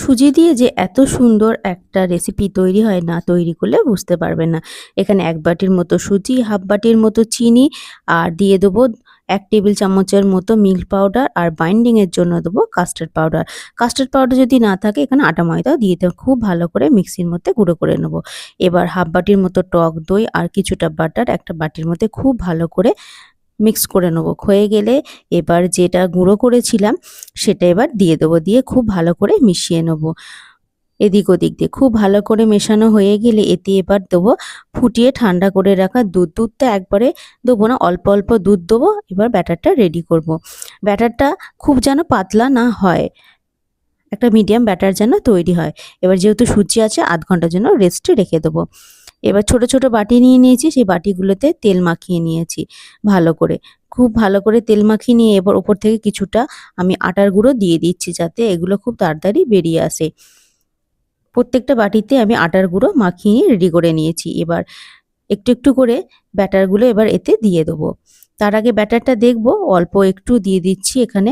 সুজি দিয়ে যে এত সুন্দর একটা রেসিপি তৈরি হয় না তৈরি করলে বুঝতে পারবেন না। এখানে ১ বাটির মতো সুজি, হাফ বাটির মতো চিনি আর দিয়ে দেবো ১ টেবিল চামচের মতো মিল্ক পাউডার আর বাইন্ডিং এর জন্য দেবো কাস্টার্ড পাউডার। কাস্টার্ড পাউডার যদি না থাকে এখানে আটা ময়দাও দিয়ে দিতে খুব ভালো করে মিক্সির মধ্যে গুঁড়ো করে নেব। এবার হাফ বাটির মতো টক দই আর কিছুটা বাটার একটা বাটির মধ্যে খুব ভালো করে মিক্স করে নেবো। হয়ে গেলে এবার যেটা গুঁড়ো করেছিলাম সেটা এবার দিয়ে দেবো। দিয়ে খুব ভালো করে মিশিয়ে নেবো। এদিক ওদিক দিয়ে খুব ভালো করে মেশানো হয়ে গেলে এতে এবার দেবো ফুটিয়ে ঠান্ডা করে রাখা দুধ। দুধটা একবারে দেবো না, অল্প অল্প দুধ দেবো। এবার ব্যাটারটা রেডি করব। ব্যাটারটা খুব যেন পাতলা না হয়, একটা মিডিয়াম ব্যাটার যেন তৈরি হয়। এবার যেহেতু সুজি আছে ০.৫ ঘন্টার জন্য রেস্টে রেখে দেবো। এবার ছোট ছোট বাটি নিয়ে নিয়েছি, সেই বাটিগুলোতে তেল মাখিয়ে নিয়েছি ভালো করে। খুব ভালো করে তেল মাখিয়ে নিয়ে এবার ওপর থেকে কিছুটা আমি আটার গুঁড়ো দিয়ে দিচ্ছি, যাতে এগুলো খুব তাড়াতাড়ি বেরিয়ে আসে। প্রত্যেকটা বাটিতে আমি আটার গুঁড়ো মাখিয়ে নিয়ে রেডি করে নিয়েছি। এবার একটু একটু করে ব্যাটারগুলো এবার এতে দিয়ে দেবো। তার আগে ব্যাটারটা দেখবো অল্প একটু দিয়ে দিচ্ছি এখানে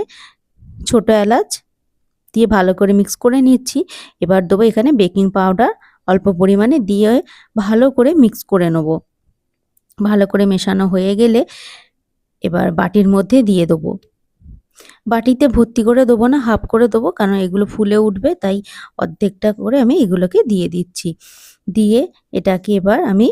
ছোট এলাচ, দিয়ে ভালো করে মিক্স করে নিচ্ছি। এবার দেবো এখানে বেকিং পাউডার অল্প পরিমাণে, দিয়ে ভালো করে মিক্স করে নেব। ভালো করে মেশানো হয়ে গেলে এবার বাটির মধ্যে দিয়ে দেবো। বাটিতে ভর্তি করে দেবো না, হাফ করে দেবো, কারণ এগুলো ফুলে উঠবে, তাই অর্ধেকটা করে আমি এগুলোকে দিয়ে দিচ্ছি। দিয়ে এটাকে এবার আমি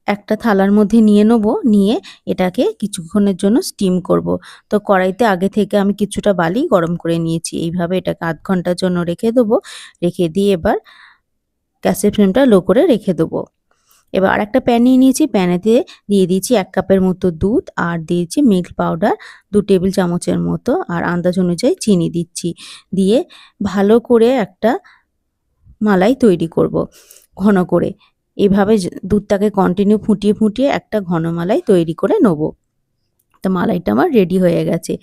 একটা থালার মধ্যে নিয়ে নেব। নিয়ে এটাকে কিছুক্ষণের জন্য স্টিম করব। তো কড়াইতে আগে থেকে আমি কিছুটা বালি গরম করে নিয়েছি। এইভাবে এটাকে ০.৫ ঘন্টার জন্য রেখে দেবো। রেখে দিয়ে এবার গ্যাসের ফ্লেমটা লো করে রেখে দেবো। এবার আরেকটা প্যান নিয়ে নিয়েছি, প্যানেতে দিয়ে দিয়েছি ১ কাপের মতো দুধ আর দিয়েছি মিল্ক পাউডার ২ টেবিল চামচের মতো, আর আন্দাজ অনুযায়ী চিনি দিচ্ছি। দিয়ে ভালো করে একটা মালাই তৈরি করব ঘন করে। এভাবে দুধটাকে কন্টিনিউ ফুটিয়ে ফুটিয়ে একটা ঘন মালাই তৈরি করে নেব। তো মালাইটা আমার রেডি হয়ে গেছে।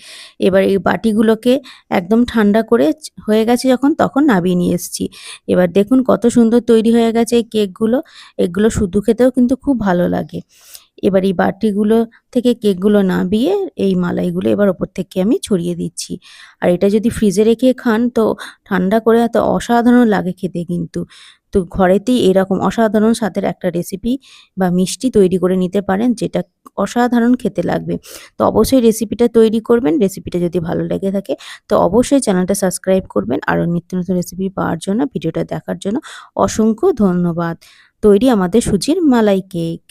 এবার এই বাটিগুলোকে একদম ঠান্ডা করে হয়ে গেছে যখন, তখন নামিয়ে নিয়ে এসেছি। এবার দেখুন কত সুন্দর তৈরি হয়ে গেছে এই কেকগুলো। এগুলো শুধু খেতেও কিন্তু খুব ভালো লাগে। এবার এই বাটিগুলো থেকে কেকগুলো নামিয়ে এই মালাইগুলো এবার ওপর থেকে আমি ছড়িয়ে দিচ্ছি। আর এটা যদি ফ্রিজে রেখে খান তো ঠান্ডা করে এত অসাধারণ লাগে খেতে কিন্তু। তো ঘরেতেই এরকম অসাধারণ স্বাদের একটা রেসিপি বা মিষ্টি তৈরি করে নিতে পারেন, যেটা অসাধারণ খেতে লাগবে। তো অবশ্যই রেসিপিটা তৈরি করবেন। রেসিপিটা যদি ভালো লেগে থাকে তো অবশ্যই চ্যানেলটা সাবস্ক্রাইব করবেন। আরও নিত্য নতুন রেসিপি পাওয়ার জন্য, ভিডিওটা দেখার জন্য অসংখ্য ধন্যবাদ। তৈরি আমাদের সুজির মালাই কেক।